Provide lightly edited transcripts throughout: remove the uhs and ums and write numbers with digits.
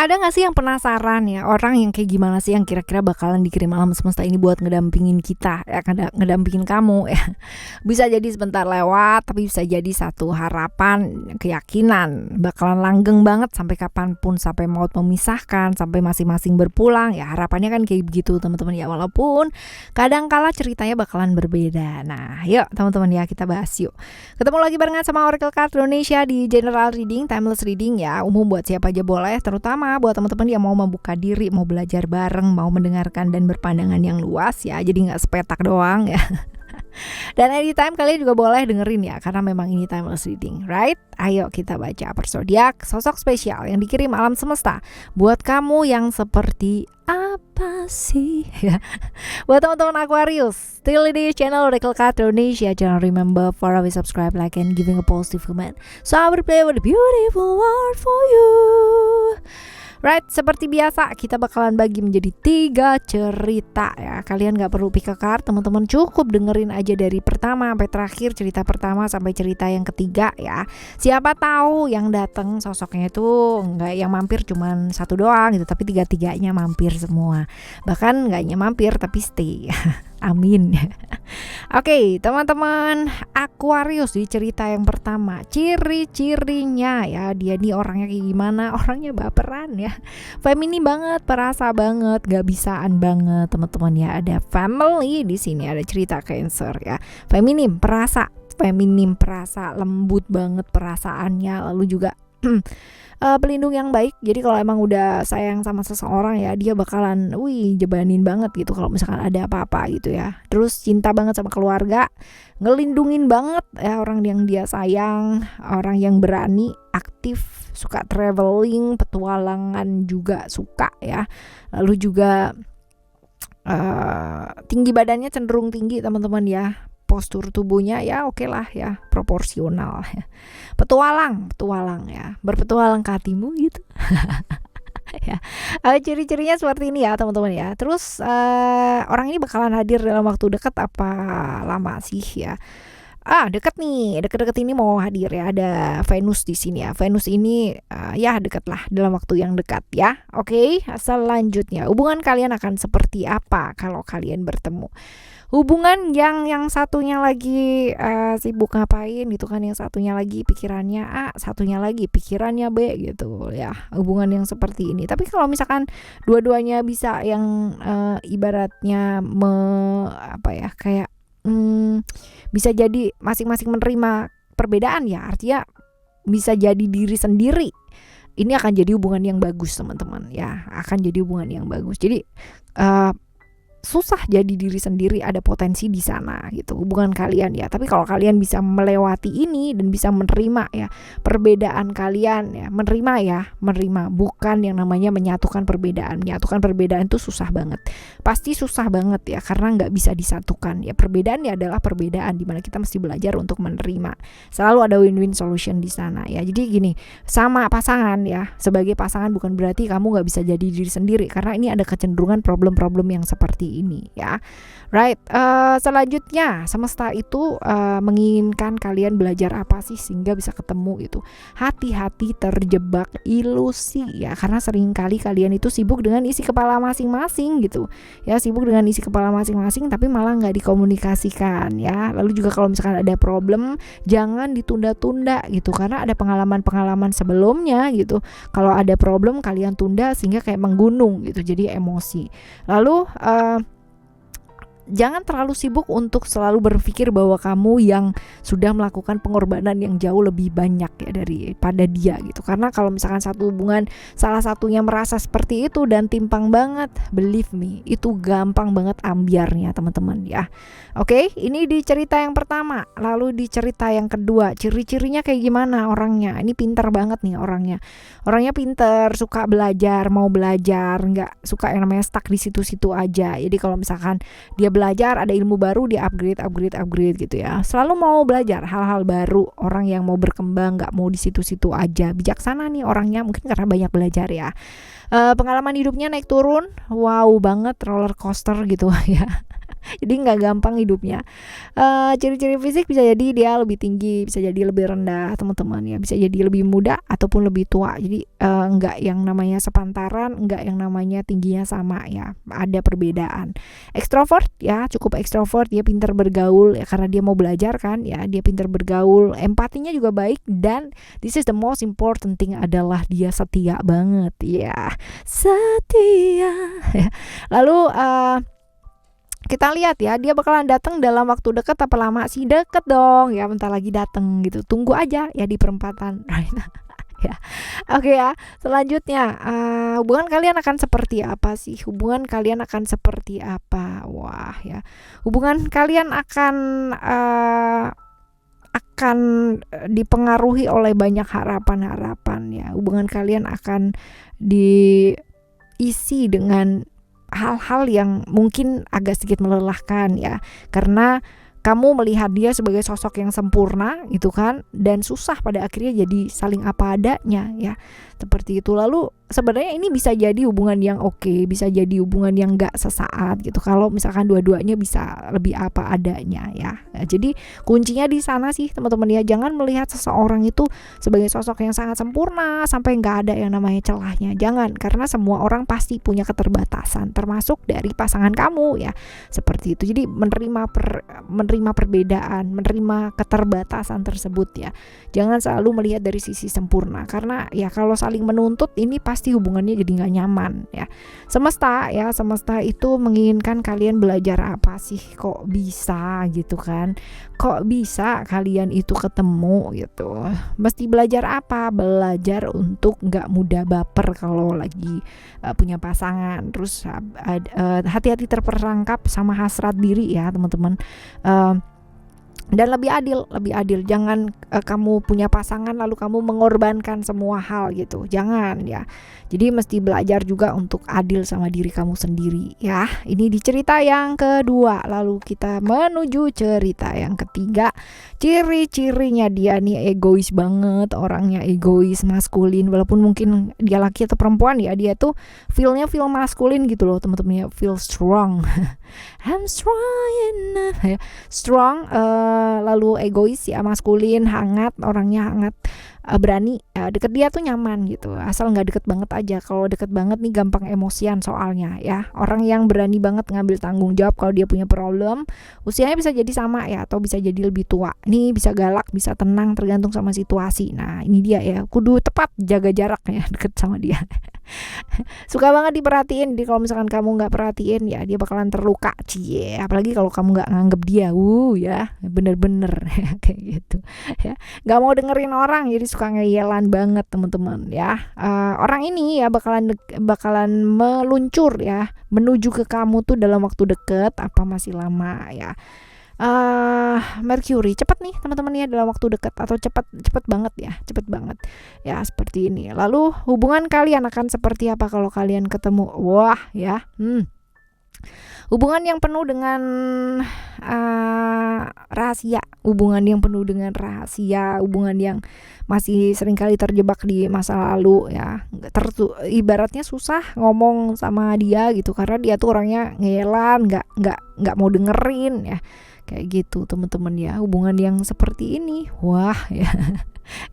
Ada gak sih yang penasaran ya, orang yang kayak gimana sih yang kira-kira bakalan dikirim alam semesta ini buat ngedampingin kita ya, ngedampingin kamu ya. Bisa jadi sebentar lewat, tapi bisa jadi satu harapan, keyakinan bakalan langgeng banget sampai kapanpun, sampai maut memisahkan, sampai masing-masing berpulang ya. Harapannya kan kayak begitu teman-teman ya, walaupun kadangkala ceritanya bakalan berbeda. Nah yuk teman-teman ya, kita bahas yuk. Ketemu lagi barengan sama Oracle Card Indonesia di General Reading, Timeless Reading ya, umum buat siapa aja boleh, terutama buat teman-teman yang mau membuka diri, mau belajar bareng, mau mendengarkan dan berpandangan yang luas ya, jadi nggak sepetak doang ya. Dan anytime kalian juga boleh dengerin ya, karena memang ini timeless reading, right? Ayo kita baca per zodiak, sosok spesial yang dikirim alam semesta buat kamu yang seperti apa sih ya. Buat teman-teman Aquarius, still di channel Oracle Card Indonesia, jangan remember for always subscribe, like, and giving a positive comment, so I will play with a beautiful world for you. Right, seperti biasa kita bakalan bagi menjadi 3 cerita ya. Kalian gak perlu pick a card, teman-teman cukup dengerin aja dari pertama sampai terakhir, cerita pertama sampai cerita yang ketiga ya. Siapa tahu yang datang sosoknya itu nggak yang mampir cuman satu doang gitu, tapi 3-3-nya mampir semua. Bahkan nggak hanya mampir tapi stay. Amin. Oke, teman-teman Aquarius, di cerita yang pertama, ciri-cirinya ya, dia nih orangnya kayak gimana? Orangnya baperan ya, feminin banget, perasa banget, gak bisaan banget teman-teman ya. Ada family di sini, ada cerita Cancer ya, feminim, perasa, lembut banget perasaannya, lalu juga pelindung yang baik. Jadi kalau emang udah sayang sama seseorang ya, dia bakalan jebanin banget gitu kalau misalkan ada apa-apa gitu ya. Terus cinta banget sama keluarga, ngelindungin banget ya orang yang dia sayang, orang yang berani, aktif, suka traveling, petualangan juga suka ya. Lalu juga tinggi badannya cenderung tinggi teman-teman ya. Postur tubuhnya ya oke lah ya, proporsional ya. Petualang ya, berpetualang ke hatimu gitu. Ya, ciri-cirinya seperti ini ya teman-teman ya. Terus orang ini bakalan hadir dalam waktu dekat apa lama sih ya? Deket nih, deket-deket ini mau hadir ya. Ada Venus di sini ya. Venus ini ya deket lah, dalam waktu yang dekat ya. Oke, selanjutnya hubungan kalian akan seperti apa kalau kalian bertemu? Hubungan yang satunya lagi sibuk ngapain gitu kan, yang satunya lagi pikirannya A, satunya lagi pikirannya B gitu ya. Hubungan yang seperti ini. Tapi kalau misalkan dua-duanya bisa yang ibaratnya kayak bisa jadi masing-masing menerima perbedaan ya, artinya bisa jadi diri sendiri. Ini akan jadi hubungan yang bagus teman-teman ya, akan jadi hubungan yang bagus. Jadi susah jadi diri sendiri, ada potensi di sana gitu hubungan kalian ya. Tapi kalau kalian bisa melewati ini dan bisa menerima ya perbedaan kalian ya, menerima bukan yang namanya menyatukan perbedaan. Menyatukan perbedaan itu susah banget, pasti susah banget ya, karena nggak bisa disatukan ya. Perbedaan ya adalah perbedaan, dimana kita mesti belajar untuk menerima. Selalu ada win-win solution di sana ya. Jadi gini, sama pasangan ya, sebagai pasangan bukan berarti kamu nggak bisa jadi diri sendiri, karena ini ada kecenderungan problem-problem yang seperti ini ya, right? Selanjutnya semesta itu menginginkan kalian belajar apa sih sehingga bisa ketemu gitu. Hati-hati terjebak ilusi ya, karena seringkali kalian itu sibuk dengan isi kepala masing-masing gitu ya, sibuk dengan isi kepala masing-masing tapi malah nggak dikomunikasikan ya. Lalu juga kalau misalkan ada problem, jangan ditunda-tunda gitu, karena ada pengalaman-pengalaman sebelumnya gitu. Kalau ada problem kalian tunda sehingga kayak menggunung gitu, jadi emosi. Lalu jangan terlalu sibuk untuk selalu berpikir bahwa kamu yang sudah melakukan pengorbanan yang jauh lebih banyak ya daripada dia gitu. Karena kalau misalkan satu hubungan salah satunya merasa seperti itu dan timpang banget, believe me, itu gampang banget ambiarnya teman-teman ya. Oke, ini di cerita yang pertama. Lalu di cerita yang kedua, ciri-cirinya kayak gimana orangnya? Ini pinter banget nih orangnya. Orangnya pinter, suka belajar, mau belajar, nggak suka yang namanya stuck di situ-situ aja. Jadi kalau misalkan dia belajar, ada ilmu baru, dia upgrade gitu ya. Selalu mau belajar hal-hal baru, orang yang mau berkembang, nggak mau di situ-situ aja. Bijaksana nih orangnya, mungkin karena banyak belajar ya. Pengalaman hidupnya naik turun, wow banget, roller coaster gitu ya. Jadi nggak gampang hidupnya. Ciri-ciri fisik bisa jadi dia lebih tinggi, bisa jadi lebih rendah teman-teman ya, bisa jadi lebih muda ataupun lebih tua. Jadi nggak yang namanya sepantaran, nggak yang namanya tingginya sama ya, ada perbedaan. Ekstrovert ya, cukup ekstrovert, dia pintar bergaul ya karena dia mau belajar kan ya, dia pintar bergaul, empatinya juga baik, dan this is the most important thing adalah dia setia banget ya, setia. Lalu kita lihat ya, dia bakalan datang dalam waktu dekat apa lama sih? Deket dong ya, bentar lagi datang gitu, tunggu aja ya di perempatan. Ya, oke ya. Selanjutnya, hubungan kalian akan seperti apa sih? Hubungan kalian akan seperti apa? Wah ya, hubungan kalian akan dipengaruhi oleh banyak harapan-harapan ya. Hubungan kalian akan diisi dengan hal-hal yang mungkin agak sedikit melelahkan ya, karena kamu melihat dia sebagai sosok yang sempurna gitu kan, dan susah pada akhirnya jadi saling apa adanya ya, seperti itu. Lalu sebenarnya ini bisa jadi hubungan yang oke, bisa jadi hubungan yang gak sesaat gitu kalau misalkan dua-duanya bisa lebih apa adanya ya. Nah, jadi kuncinya di sana sih teman-teman ya, jangan melihat seseorang itu sebagai sosok yang sangat sempurna sampai gak ada yang namanya celahnya, jangan, karena semua orang pasti punya keterbatasan, termasuk dari pasangan kamu ya, seperti itu. Jadi menerima perbedaan, menerima keterbatasan tersebut ya, jangan selalu melihat dari sisi sempurna, karena ya kalau saling menuntut ini pasti hubungannya jadi gak nyaman ya. Semesta itu menginginkan kalian belajar apa sih, kok bisa gitu kan, kok bisa kalian itu ketemu gitu. Mesti belajar apa? Belajar untuk gak mudah baper kalau lagi punya pasangan. Terus hati-hati terperangkap sama hasrat diri ya teman-teman. Dan lebih adil, jangan kamu punya pasangan lalu kamu mengorbankan semua hal gitu, jangan ya. Jadi mesti belajar juga untuk adil sama diri kamu sendiri ya. Ini di cerita yang kedua, lalu kita menuju cerita yang ketiga. Ciri-cirinya dia nih egois banget, orangnya egois, maskulin, walaupun mungkin dia laki atau perempuan ya, dia tuh feel maskulin gitu loh teman-teman ya, feel strong. I'm strong enough ya. Strong, lalu egois ya, maskulin, hangat, orangnya hangat, berani, deket dia tuh nyaman gitu, asal nggak deket banget aja. Kalau deket banget nih gampang emosian soalnya ya. Orang yang berani banget ngambil tanggung jawab kalau dia punya problem, usianya bisa jadi sama ya, atau bisa jadi lebih tua. Ini bisa galak, bisa tenang, tergantung sama situasi. Nah ini dia ya, kudu tepat jaga jarak ya deket sama dia. Suka banget diperhatiin, jadi kalau misalkan kamu nggak perhatiin ya dia bakalan terluka, cie. Apalagi kalau kamu nggak nganggep dia, ya bener-bener kayak gitu ya. Nggak mau dengerin orang, jadi suka ngeyelan banget teman-teman ya. Orang ini ya bakalan meluncur ya menuju ke kamu tuh dalam waktu deket apa masih lama ya. Mercury cepet nih teman-teman ya dalam waktu dekat, atau cepet banget ya seperti ini. Lalu hubungan kalian akan seperti apa kalau kalian ketemu? Wah ya, hubungan yang penuh dengan rahasia, hubungan yang penuh dengan rahasia, hubungan yang masih seringkali terjebak di masa lalu ya. Ibaratnya susah ngomong sama dia gitu karena dia tuh orangnya ngeyelan, nggak mau dengerin ya. Kayak gitu teman-teman ya, hubungan yang seperti ini, wah ya.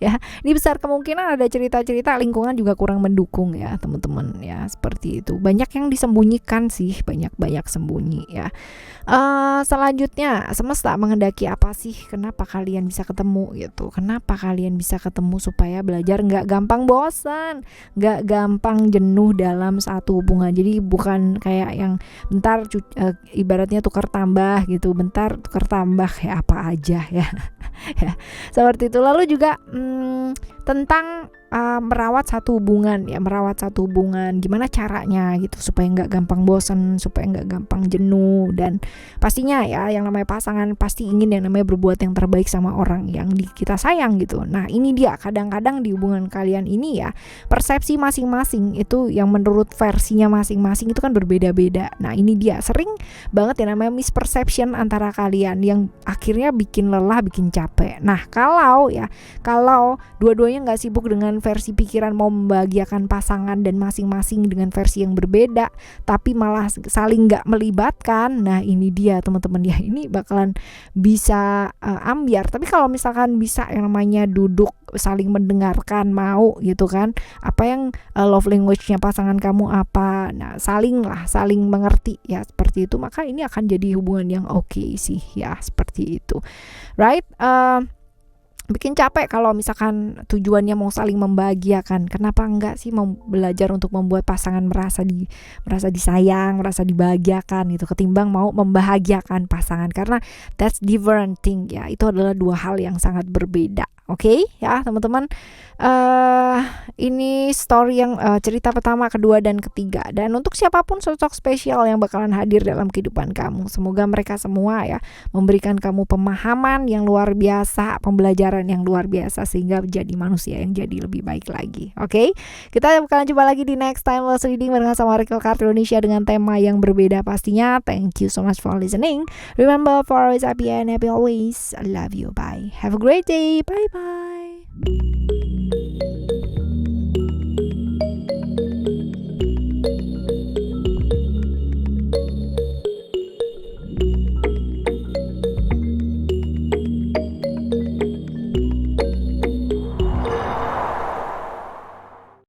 Ya, ini besar kemungkinan ada cerita-cerita lingkungan juga kurang mendukung ya teman-teman ya, seperti itu. Banyak yang disembunyikan sih, banyak sembunyi ya. Selanjutnya, semesta menghendaki apa sih? Kenapa kalian bisa ketemu gitu? Kenapa kalian bisa ketemu supaya belajar nggak gampang bosan, nggak gampang jenuh dalam satu hubungan. Jadi bukan kayak yang bentar ibaratnya tukar tambah gitu, bentar tukar tambah ya apa aja ya. Ya, seperti itu. Lalu juga tentang merawat satu hubungan ya, gimana caranya gitu supaya nggak gampang bosan, supaya nggak gampang jenuh. Dan pastinya ya yang namanya pasangan pasti ingin yang namanya berbuat yang terbaik sama orang yang kita sayang gitu. Nah ini dia, kadang-kadang di hubungan kalian ini ya persepsi masing-masing itu yang menurut versinya masing-masing itu kan berbeda-beda. Nah ini dia, sering banget ya namanya misperception antara kalian yang akhirnya bikin lelah, bikin capek. Nah kalau dua-duanya nggak sibuk dengan dengan versi pikiran mau membahagiakan pasangan dan masing-masing dengan versi yang berbeda, tapi malah saling nggak melibatkan. Nah ini dia teman-teman ya, ini bakalan bisa ambiar. Tapi kalau misalkan bisa yang namanya duduk saling mendengarkan, mau gitu kan, apa yang love language-nya pasangan kamu apa, nah saling mengerti ya, seperti itu, maka ini akan jadi hubungan yang oke sih ya, seperti itu, right? Bikin capek kalau misalkan tujuannya mau saling membahagiakan. Kenapa enggak sih mau belajar untuk membuat pasangan merasa disayang, merasa dibahagiakan gitu, ketimbang mau membahagiakan pasangan, karena that's different thing ya. Itu adalah dua hal yang sangat berbeda. Oke, ya teman-teman. Ini story yang cerita pertama, kedua, dan ketiga. Dan untuk siapapun sosok spesial yang bakalan hadir dalam kehidupan kamu, semoga mereka semua ya memberikan kamu pemahaman yang luar biasa, pembelajaran yang luar biasa, sehingga menjadi manusia yang jadi lebih baik lagi. Oke, kita bakalan coba lagi di next time Lost Reading barengan sama Oracle Card Indonesia dengan tema yang berbeda pastinya. Thank you so much for listening. Remember, for always happy and happy always. I love you. Bye. Have a great day. Bye bye.